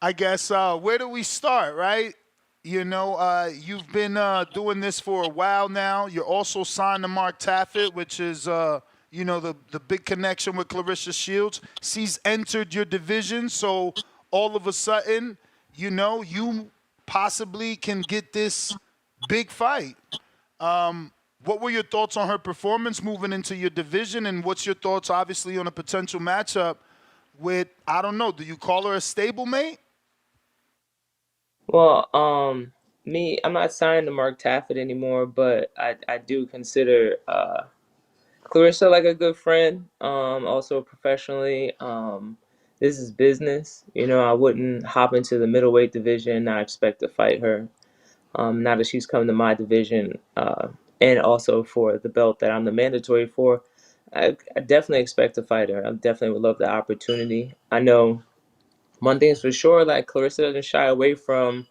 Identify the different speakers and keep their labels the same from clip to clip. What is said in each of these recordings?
Speaker 1: I guess where do we start, right? You've been doing this for a while now. You're also signed to Mark Taffet, which is the big connection with Clarissa Shields. She's entered your division, so all of a sudden, you possibly can get this big fight. What were your thoughts on her performance moving into your division, and what's your thoughts, obviously, on a potential matchup with, I don't know, do you call her a stablemate?
Speaker 2: Well, I'm not signed to Mark Taffet anymore, but I do consider Clarissa like a good friend. Also professionally, this is business. I wouldn't hop into the middleweight division and not expect to fight her. Now that she's come to my division, and also for the belt that I'm the mandatory for, I definitely expect to fight her. I definitely would love the opportunity. I know one thing's for sure, like Clarissa doesn't shy away from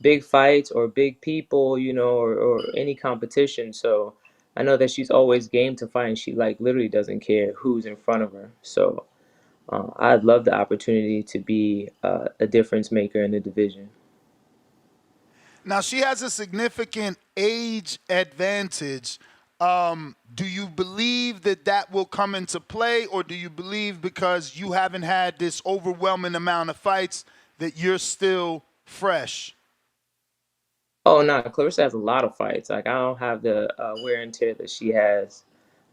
Speaker 2: big fights or big people, or any competition. So I know that she's always game to fight, and she like literally doesn't care who's in front of her. So I'd love the opportunity to be a difference maker in the division.
Speaker 1: Now she has a significant age advantage. Do you believe that that will come into play, or do you believe because you haven't had this overwhelming amount of fights that you're still fresh?
Speaker 2: Oh no, Clarissa has a lot of fights. Like I don't have the wear and tear that she has.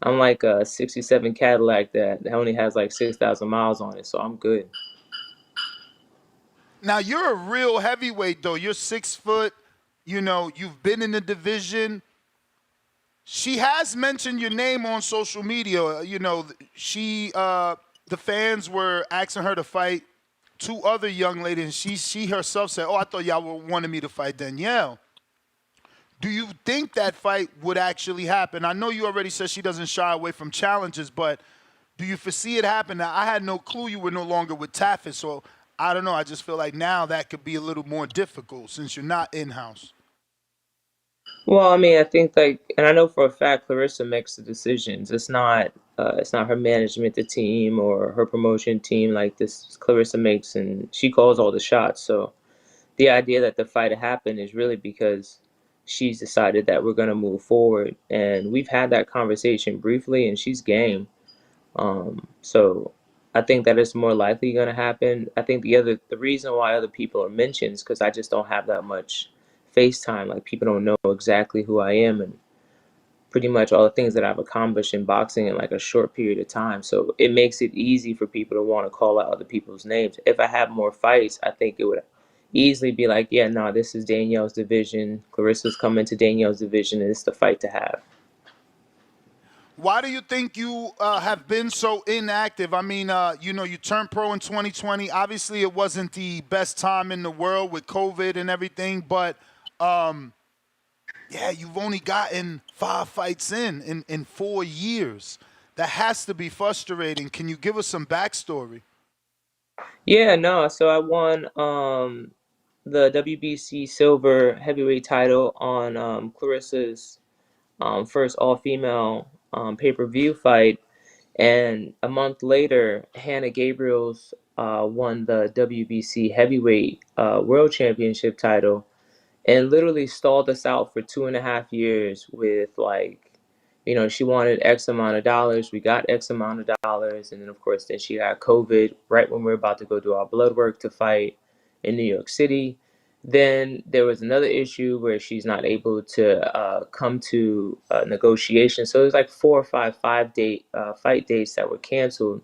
Speaker 2: I'm like a '67 Cadillac that only has like 6,000 miles on it, so I'm good.
Speaker 1: Now you're a real heavyweight, though. You're 6 foot. You've been in the division. She has mentioned your name on social media. The fans were asking her to fight two other young ladies, and she herself said, "Oh, I thought y'all were wanting me to fight Danielle." Do you think that fight would actually happen? I know you already said she doesn't shy away from challenges, but do you foresee it happen? Now, I had no clue you were no longer with Taffet, so I don't know. I just feel like now that could be a little more difficult since you're not in house.
Speaker 2: Well, I mean, I think like, and I know for a fact Clarissa makes the decisions. It's not her management, the team, or her promotion team. Like this, Clarissa makes, and she calls all the shots. So the idea that the fight happened is really because she's decided that we're gonna move forward, and we've had that conversation briefly, and she's game. So I think that it's more likely going to happen. I think the reason why other people are mentioned is because I just don't have that much FaceTime. Like people don't know exactly who I am and pretty much all the things that I've accomplished in boxing in like a short period of time. So it makes it easy for people to want to call out other people's names. If I have more fights, I think it would easily be like, yeah, no, this is Danielle's division. Clarissa's coming to Danielle's division, and it's the fight to have.
Speaker 1: Why do you think you have been so inactive? I mean, you turned pro in 2020. Obviously, it wasn't the best time in the world with COVID and everything, but yeah, you've only gotten 5 fights in 4 years. That has to be frustrating. Can you give us some backstory?
Speaker 2: Yeah, no. So I won the WBC silver heavyweight title on Clarissa's first all-female pay-per-view fight, and a month later, Hannah Gabriels won the WBC heavyweight world championship title, and literally stalled us out for 2.5 years with like, she wanted X amount of dollars. We got X amount of dollars. And then, of course, then she got COVID right when we were about to go do our blood work to fight in New York City. Then there was another issue where she's not able to come to negotiation. So it was like 4 or 5 fight dates that were canceled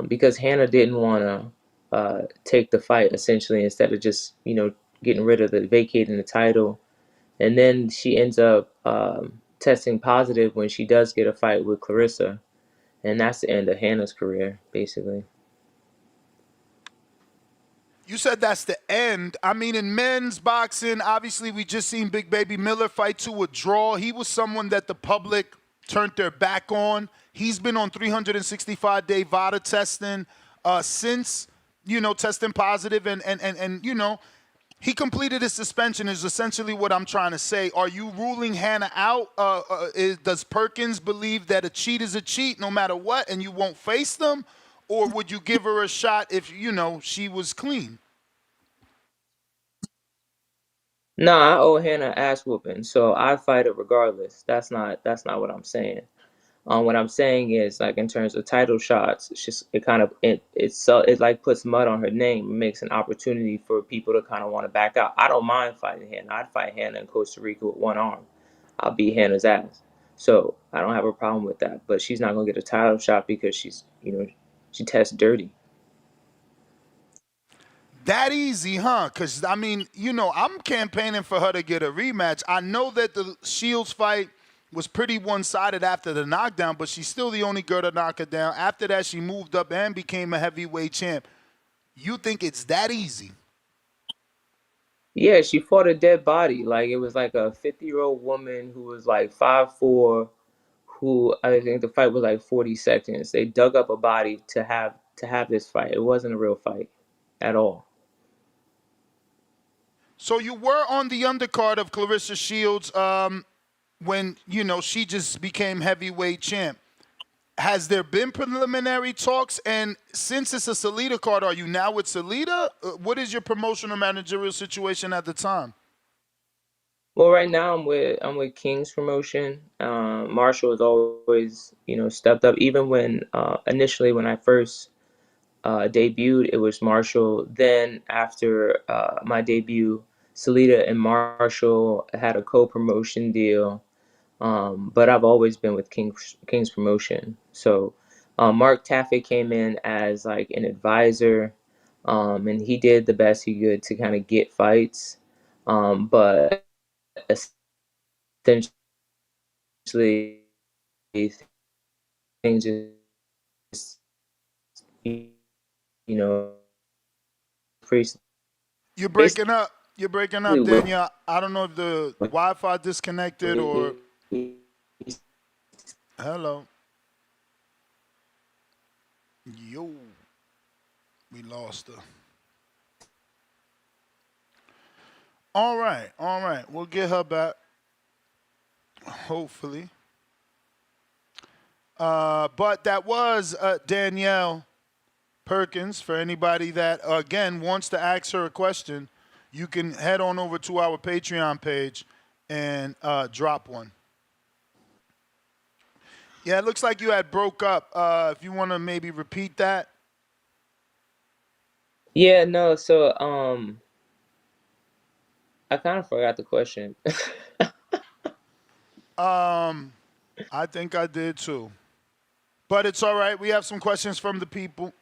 Speaker 2: because Hannah didn't want to take the fight essentially instead of just getting rid of the vacating the title, and then she ends up testing positive when she does get a fight with Clarissa, and that's the end of Hannah's career basically.
Speaker 1: You said that's the end. I mean, in men's boxing, obviously, we just seen Big Baby Miller fight to a draw. He was someone that the public turned their back on. He's been on 365-day VADA testing since, testing positive, and he completed his suspension. Is essentially what I'm trying to say. Are you ruling Hannah out? Does Perkins believe that a cheat is a cheat no matter what, and you won't face them? or would you give her a shot if she was clean?
Speaker 2: No, I owe Hannah ass whooping, so I fight her regardless. That's not what I'm saying. What I'm saying is, like, in terms of title shots, it's just it kind of it like puts mud on her name. It makes an opportunity for people to kind of want to back out. I don't mind fighting Hannah. I'd fight Hannah in Costa Rica with one arm. I'll beat Hannah's ass. So I don't have a problem with that. But she's not gonna get a title shot because she tests dirty.
Speaker 1: That easy, huh? Because, I mean, I'm campaigning for her to get a rematch. I know that the Shields fight was pretty one sided after the knockdown, but she's still the only girl to knock her down. After that, she moved up and became a heavyweight champ. You think it's that easy?
Speaker 2: Yeah, she fought a dead body. Like, it was like a 50-year-old woman who was like 5'4", who I think the fight was like 40 seconds. They dug up a body to have this fight. It wasn't a real fight at all.
Speaker 1: So you were on the undercard of Claressa Shields when, she just became heavyweight champ. Has there been preliminary talks? And since it's a Salida card, are you now with Salida? What is your promotional managerial situation at the time?
Speaker 2: Well, right now I'm with King's promotion. Marshall has always stepped up. Even when initially when I first debuted, it was Marshall. Then after my debut, Salida and Marshall had a co-promotion deal. But I've always been with King's promotion. So Mark Taffet came in as like an advisor, and he did the best he could to kind of get fights. But essentially, things just you know pretty
Speaker 1: You're breaking
Speaker 2: basically
Speaker 1: up. You're breaking up,
Speaker 2: with
Speaker 1: Danielle. I don't know if the Wi-Fi disconnected or hello. Yo, we lost her. All right, all right. We'll get her back. Hopefully. But that was Danielle Perkins. For anybody that, again, wants to ask her a question, you can head on over to our Patreon page and drop one. Yeah, it looks like you had broke up. If you want to maybe repeat that.
Speaker 2: yeah, no. So I kind of forgot the question.
Speaker 1: I think I did too. But it's all right. We have some questions from the people.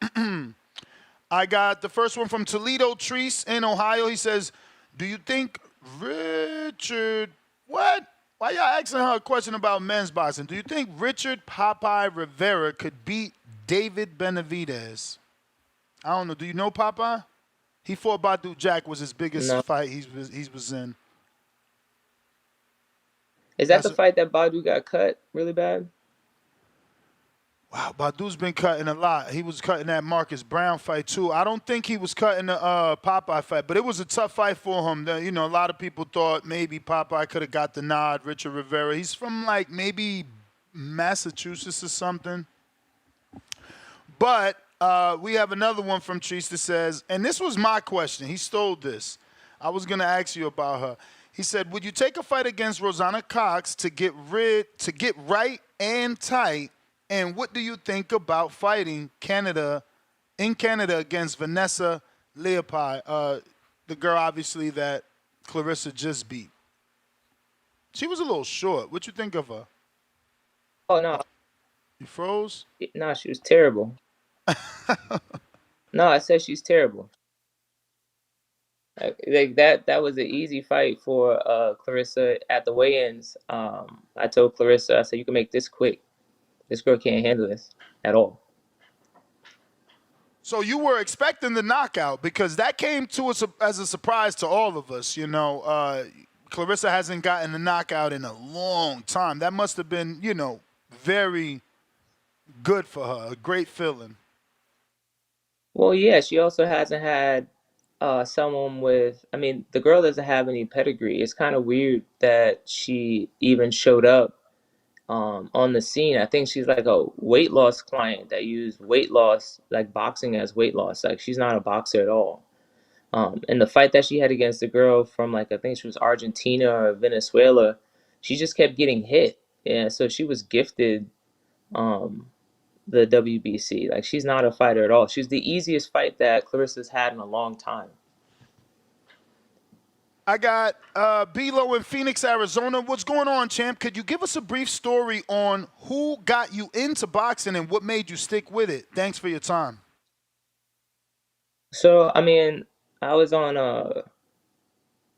Speaker 1: I got the first one from Toledo Treese in Ohio. He says, do you think Richard, what? Why y'all asking her a question about men's boxing? Do you think Richard Popeye Rivera could beat David Benavidez? I don't know. Do you know Popeye? He fought Badu Jack was his biggest
Speaker 2: No,
Speaker 1: fight he was in.
Speaker 2: is that
Speaker 1: That's
Speaker 2: the fight that Badu got cut really bad?
Speaker 1: Wow, Badu's been cutting a lot. He was cutting that Marcus Brown fight too. I don't think he was cutting the Popeye fight, but it was a tough fight for him. A lot of people thought maybe Popeye could have got the nod. Richard Rivera, he's from like maybe Massachusetts or something. But we have another one from Treese that says, and this was my question. He stole this. I was gonna ask you about her. He said, "Would you take a fight against Rosanna Cox to get right and tight? And what do you think about fighting in Canada against Vanessa Leopold, the girl obviously that Claressa just beat? She was a little short. What you think of her?
Speaker 2: Oh no,
Speaker 1: You froze?
Speaker 2: no, she was terrible. No, I said she's terrible. Like that was an easy fight for Claressa at the weigh-ins. I told Claressa, I said, you can make this quick. This girl can't handle this at all.
Speaker 1: So you were expecting the knockout because that came to us as a surprise to all of us. Claressa hasn't gotten a knockout in a long time. That must have been, very good for her. A great feeling.
Speaker 2: Well, yeah, she also hasn't had someone with. I mean, the girl doesn't have any pedigree. It's kind of weird that she even showed up on the scene. I think she's like a weight loss client that used weight loss, like boxing as weight loss. Like she's not a boxer at all. And the fight that she had against the girl from like I think she was Argentina or Venezuela, she just kept getting hit. Yeah, so she was gifted um, the WBC. Like she's not a fighter at all. She's the easiest fight that Clarissa's had in a long time.
Speaker 1: I got Belo in Phoenix, Arizona. What's going on, champ? Could you give us a brief story on who got you into boxing and what made you stick with it? Thanks for your time.
Speaker 2: So I mean, I was on a.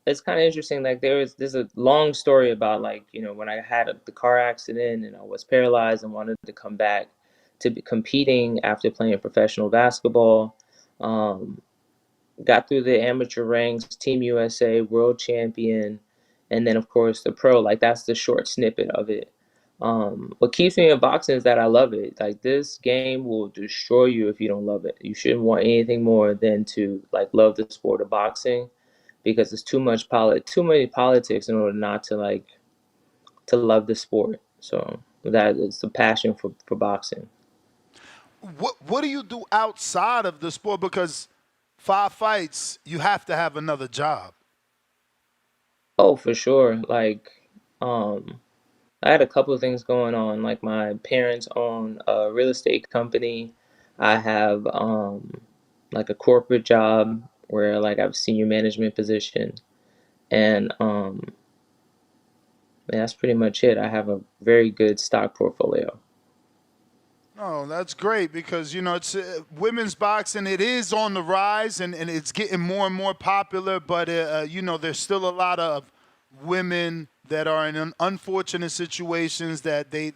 Speaker 2: It's kind of interesting. Like there's a long story about like when I had the car accident and I was paralyzed and wanted to come back to be competing after playing professional basketball. Um, got through the amateur ranks, Team USA, world champion, and then of course the pro. Like that's the short snippet of it. What keeps me in boxing is that I love it. Like this game will destroy you if you don't love it. You shouldn't want anything more than to like love the sport of boxing because it's too many politics in order not to like to love the sport. So that is the passion for boxing.
Speaker 1: What do you do outside of the sport? Because 5 fights, you have to have another job.
Speaker 2: Oh, for sure. Like, um, I had a couple of things going on. Like my parents own a real estate company. I have like a corporate job where like I have a senior management position, and yeah, that's pretty much it. I have a very good stock portfolio.
Speaker 1: Oh, that's great because it's women's boxing. It is on the rise and it's getting more and more popular. But there's still a lot of women that are in unfortunate situations that they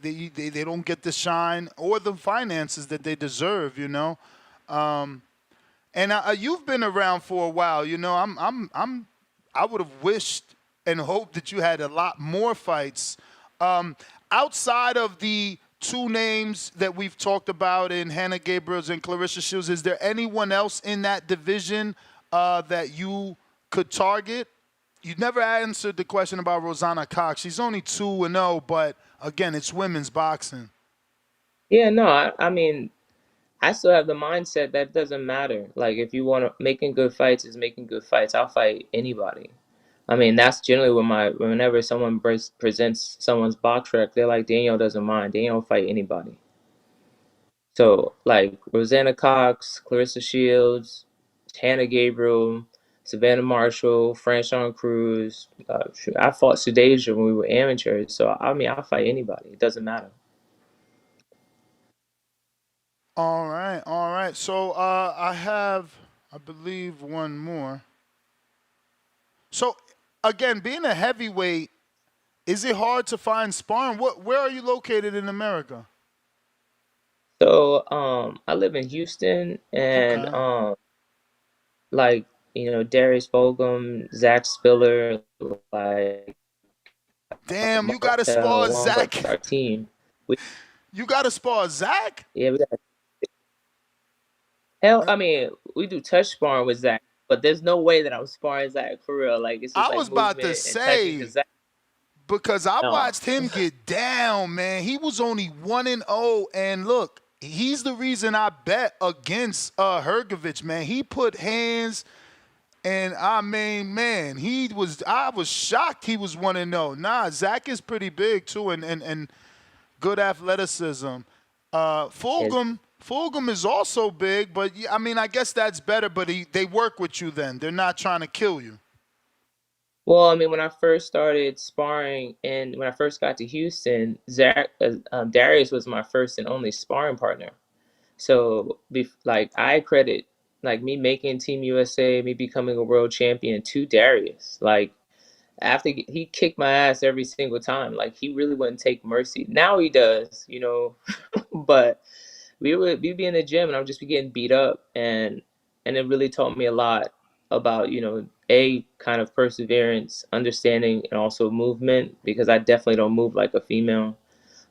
Speaker 1: don't get the shine or the finances that they deserve. And you've been around for a while. I would have wished and hoped that you had a lot more fights. Um, Outside of the two names that we've talked about in Hannah Gabriels and Claressa Shields, is there anyone else in that division that you could target? You never answered the question about Rosanna Cox. She's only 2-0, but again, it's women's boxing.
Speaker 2: Yeah, no, I mean, I still have the mindset that it doesn't matter. Like, if you want to, making good fights is making good fights. I'll fight anybody. I mean, that's generally what whenever someone presents someone's box rec, they're like, Danielle doesn't mind. Danielle will fight anybody. So, like, Rosanna Cox, Clarissa Shields, Hannah Gabriel, Savannah Marshall, Franchon Cruz. Shoot, I fought Sudeja when we were amateurs. So, I mean, I'll fight anybody. It doesn't matter.
Speaker 1: All right, all right. So I have, I believe, one more. So again, being a heavyweight, is it hard to find sparring? Where are you located in America?
Speaker 2: So, I live in Houston, and
Speaker 1: Okay.
Speaker 2: like Darius Fulgham, Zach Spiller, like
Speaker 1: Damn, you got to
Speaker 2: Martel,
Speaker 1: spar
Speaker 2: along with
Speaker 1: Zach.
Speaker 2: our team. We
Speaker 1: You got to spar Zach.
Speaker 2: yeah, we got hell. I mean, we do touch sparring with Zach, but there's no way that I'm sparring Zach for real. Like it's just
Speaker 1: I
Speaker 2: like
Speaker 1: was about to
Speaker 2: movement and touching. Cause
Speaker 1: say
Speaker 2: Zach,
Speaker 1: because I
Speaker 2: no,
Speaker 1: watched him get down, man. He was only 1-0, and look, he's the reason I bet against Hergovich, man. He put hands. And I mean, man, I was shocked he was 1-0. Nah, Zach is pretty big too and good athleticism.
Speaker 2: is
Speaker 1: Fulgham is also big, but I mean, I guess that's better, but they work with you then. They're not trying to kill you.
Speaker 2: well. I mean, when I first started sparring and when I first got to Houston, Darius was my first and only sparring partner. So, like, I credit like me making Team USA, me becoming a world champion to Darius. Like, after he kicked my ass every single time, like he really wouldn't take mercy. Now he does, but we'd be in the gym and I'd just be getting beat up, and it really taught me a lot about a kind of perseverance, understanding, and also movement because I definitely don't move like a female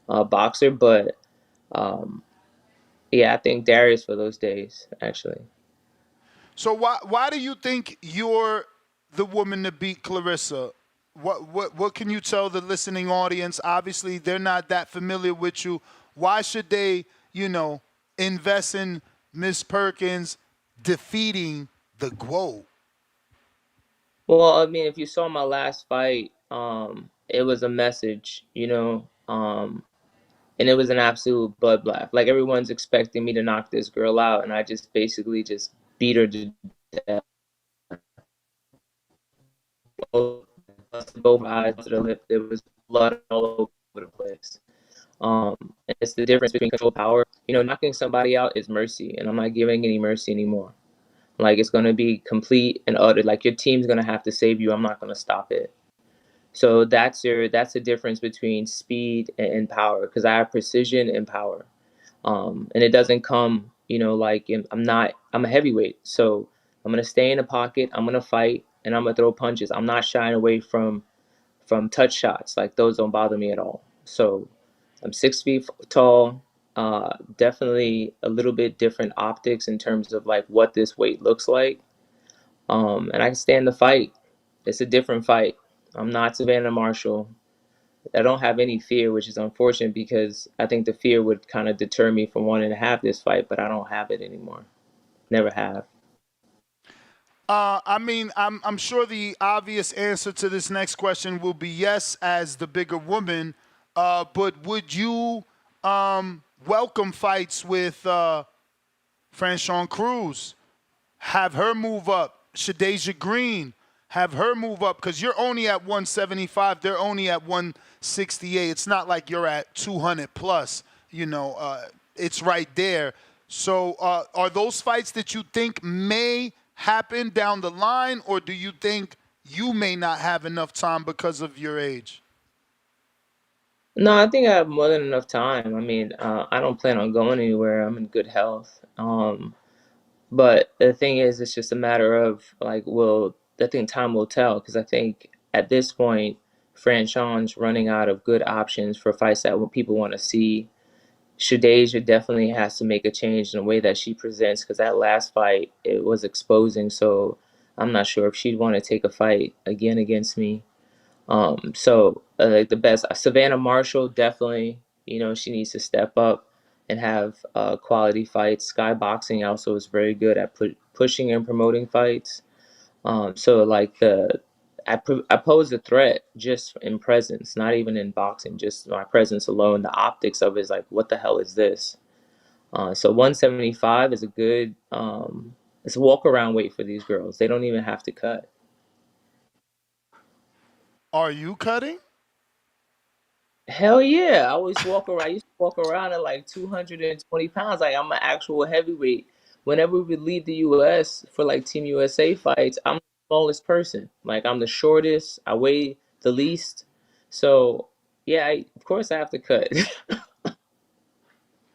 Speaker 2: boxer, but um, yeah, I think Darius for those days, actually.
Speaker 1: So why do you think you're the woman to beat Clarissa? what can you tell the listening audience? Obviously, they're not that familiar with you. Why should they, invest in Miss Perkins defeating the GWO?
Speaker 2: Well, I mean, if you saw my last fight, it was a message, and it was an absolute bloodbath. Like everyone's expecting me to knock this girl out, and I just basically just beat her to death. Both eyes to the lip. There was blood all over the place. And it's the difference between control and power. Knocking somebody out is mercy, and I'm not giving any mercy anymore. Like it's gonna be complete and utter. Like your team's gonna have to save you. I'm not gonna stop it. So that's the difference between speed and power, because I have precision and power. And it doesn't come, I'm a heavyweight, so I'm gonna stay in the pocket. I'm gonna fight, and I'm gonna throw punches. I'm not shying away from touch shots. Like those don't bother me at all. So I'm 6 feet tall. Definitely a little bit different optics in terms of like what this weight looks like. And I can stand the fight. It's a different fight. I'm not Savannah Marshall. I don't have any fear, which is unfortunate because I think the fear would kind of deter me from wanting to have this fight, but I don't have it anymore. Never have.
Speaker 1: I mean, I'm sure the obvious answer to this next question will be yes, as the bigger woman. But would you welcome fights with Franchon Cruz? Have her move up. Shadeja Green, have her move up, because you're only at 175. They're only at 168. It's not like you're at 200 plus. It's right there. So are those fights that you think may happen down the line, or do you think you may not have enough time because of your age?
Speaker 2: No, I think I have more than enough time. I mean, I don't plan on going anywhere. I'm in good health. But the thing is, it's just a matter of like, I think time will tell, because I think at this point, Franchon's running out of good options for fights that people want to see. Shadeja definitely has to make a change in the way that she presents, because that last fight, it was exposing. So I'm not sure if she'd want to take a fight again against me. So like the best Savannah Marshall, definitely, she needs to step up and have quality fights. Sky Boxing also is very good at pushing and promoting fights. So like I pose a threat just in presence, not even in boxing, just my presence alone. The optics of it is like, what the hell is this? So 175 is a good, it's a walk around weight for these girls. They don't even have to cut.
Speaker 1: Are you cutting?
Speaker 2: Hell yeah. I always walk around. I used to walk around at like 220 pounds. Like I'm an actual heavyweight. Whenever we leave the US for like Team USA fights, I'm the smallest person. Like I'm the shortest. I weigh the least. So yeah, of course I have to cut.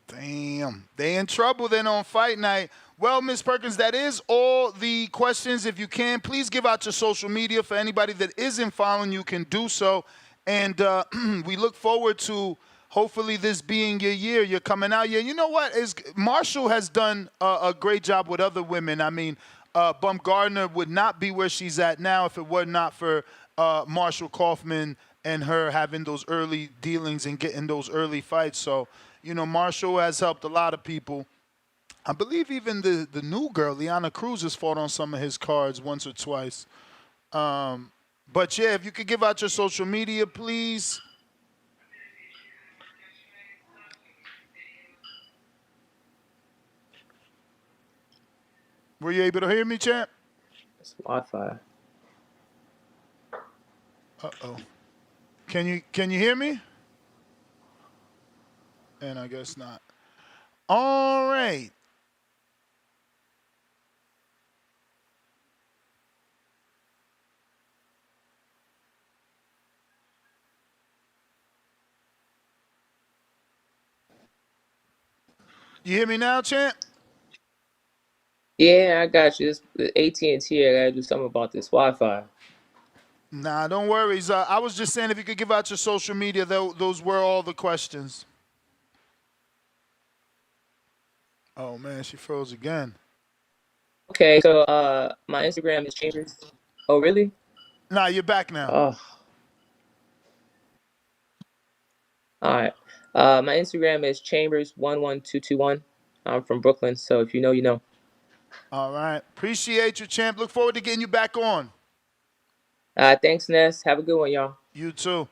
Speaker 1: Damn. They in trouble then on fight night. Well, Miss Perkins, that is all the questions. If you can, please give out your social media for anybody that isn't following you can do so. And we look forward to hopefully this being your year. You're coming out here. You know what? Marshall has done a great job with other women. I mean, Bumgardner would not be where she's at now if it were not for Marshall Kaufman and her having those early dealings and getting those early fights. So, Marshall has helped a lot of people. I believe even the new girl, Liana Cruz, has fought on some of his cards once or twice. But yeah, if you could give out your social media, please. Were you able to hear me, champ?
Speaker 2: It's Wi-Fi.
Speaker 1: Uh-oh. Can you hear me? And I guess not. All right. You hear me now, champ?
Speaker 2: Yeah, I got you. This AT&T, I gotta do something about this Wi-Fi.
Speaker 1: Nah, don't worry. I was just saying if you could give out your social media, those were all the questions. Oh man, she froze again.
Speaker 2: Okay, so my Instagram is Chambers. Oh, really?
Speaker 1: Nah, you're back now.
Speaker 2: Oh. All right. My Instagram is Chambers11221. I'm from Brooklyn, so if you know, you know.
Speaker 1: All right. Appreciate you, champ. Look forward to getting you back on.
Speaker 2: Thanks, Ness. Have a good one, y'all.
Speaker 1: You too.